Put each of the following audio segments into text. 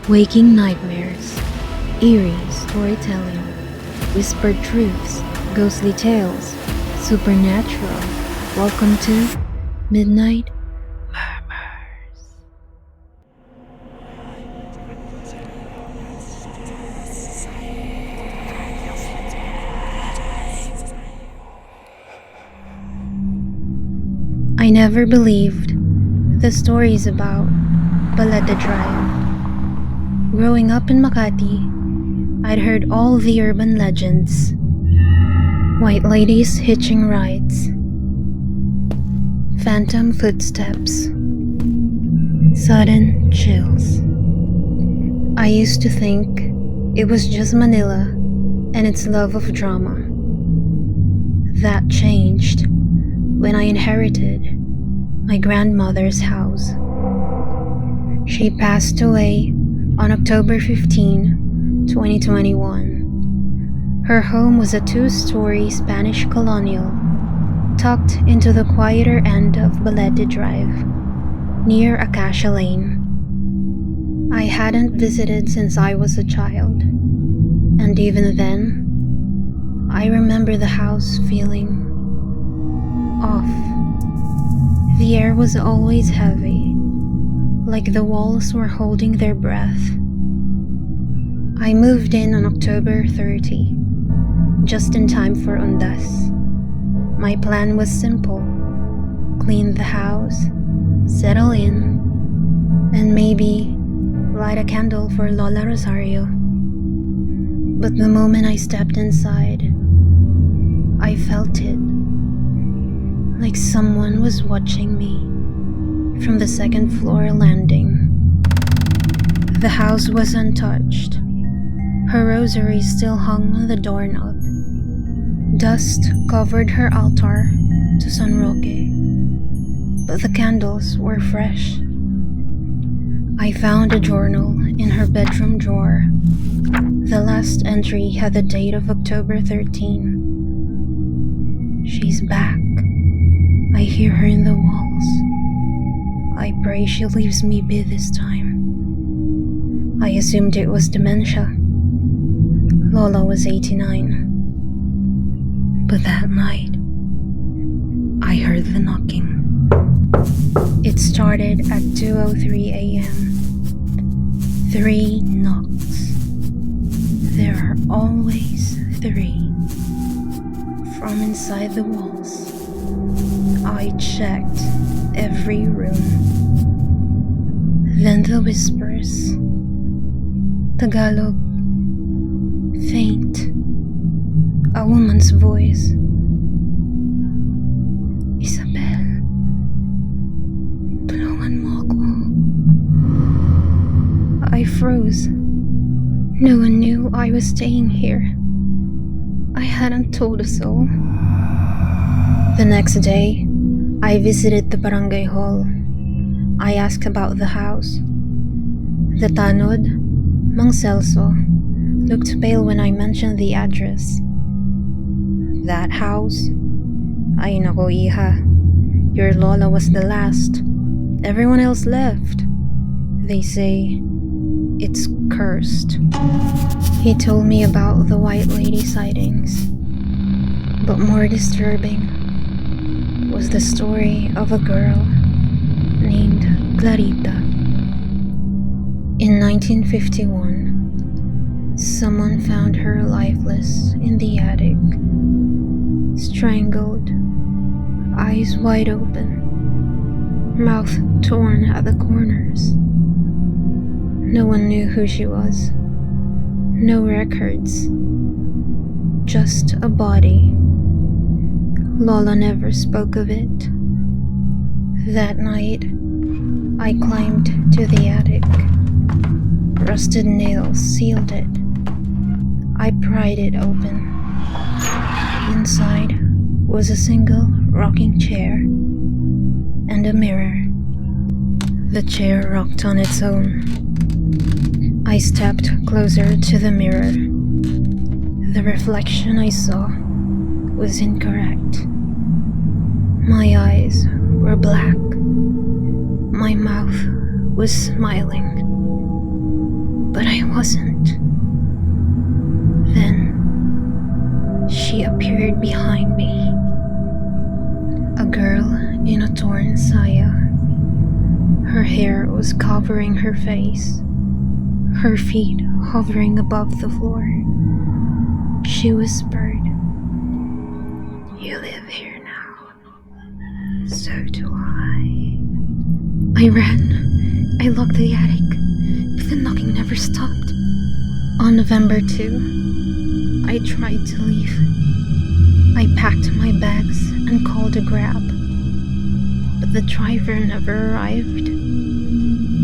Waking nightmares, eerie storytelling, whispered truths, ghostly tales, supernatural. Welcome to Midnight Murmurs. I never believed the stories about Balete Drive. Growing up in Makati, I'd heard all the urban legends. White ladies hitching rides, phantom footsteps, sudden chills. I used to think it was just Manila and its love of drama. That changed when I inherited my grandmother's house. She passed away on October 15, 2021. Her home was a two-story Spanish colonial tucked into the quieter end of Balete Drive, near Acacia Lane. I hadn't visited since I was a child, and even then, I remember the house feeling off. The air was always heavy, like the walls were holding their breath. I moved in on October 30, just in time for Undas. My plan was simple: clean the house, settle in, and maybe light a candle for Lola Rosario. But the moment I stepped inside, I felt it, like someone was watching me from the second floor landing. The house was untouched. Her rosary still hung on the doorknob. Dust covered her altar to San Roque, but the candles were fresh. I found a journal in her bedroom drawer. The last entry had the date of October 13. She's back. I hear her in the walls. I pray she leaves me be this time. I assumed it was dementia. Lola was 89. But that night, I heard the knocking. It started at 2:03 a.m. 3 knocks. There are always 3. From inside the walls, I checked every room. Then the whispers. Tagalog. Faint. A woman's voice. Isabel. Tulungan mo ako. I froze. No one knew I was staying here. I hadn't told a soul. The next day, I visited the barangay hall. I asked about the house. The tanod, Mang Celso, looked pale when I mentioned the address. That house? Ay nako, iha. Your Lola was the last. Everyone else left. They say it's cursed. He told me about the white lady sightings. But more disturbing was the story of a girl named Clarita. In 1951, someone found her lifeless in the attic, strangled, eyes wide open, mouth torn at the corners. No one knew who she was. No records. Just a body. Lola never spoke of it. That night, I climbed to the attic. Rusted nails sealed it. I pried it open. Inside was a single rocking chair and a mirror. The chair rocked on its own. I stepped closer to the mirror. The reflection I saw was incorrect. My eyes were black. My mouth was smiling. but I wasn't. Then she appeared behind me. A girl in a torn saya. Her hair was covering her face, her feet hovering above the floor. She whispered, "You live here now. So do I." I ran. I locked the attic, but the knocking never stopped. On November 2, I tried to leave. I packed my bags and called a grab, but the driver never arrived.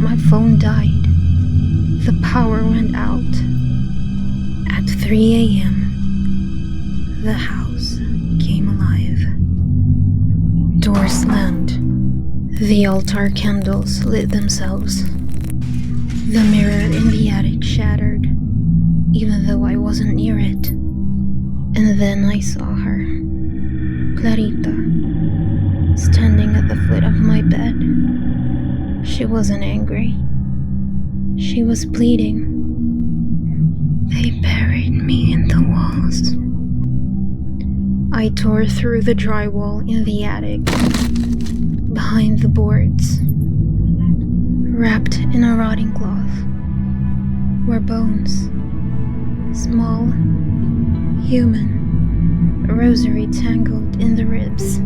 My phone died. The power went out. At 3 a.m., the house came alive. Doors slammed. The altar candles lit themselves. The mirror in the attic shattered, even though I wasn't near it. And then I saw her, Clarita, standing at the foot of my bed. She wasn't angry. She was pleading. "They buried me in the walls." I tore through the drywall in the attic, behind the boards. Wrapped in a rotting cloth were bones, small, human, a rosary tangled in the ribs.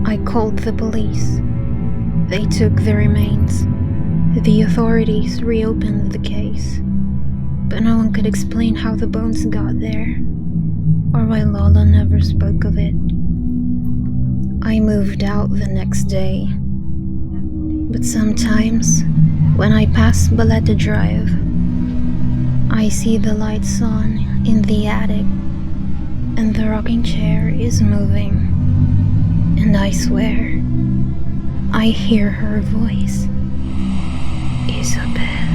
I called the police. They took the remains. The authorities reopened the case, but no one could explain how the bones got there, or why Lola never spoke of it. I moved out the next day, but sometimes, when I pass Balete Drive, I see the lights on in the attic, and the rocking chair is moving, and I swear, I hear her voice. "Isabel."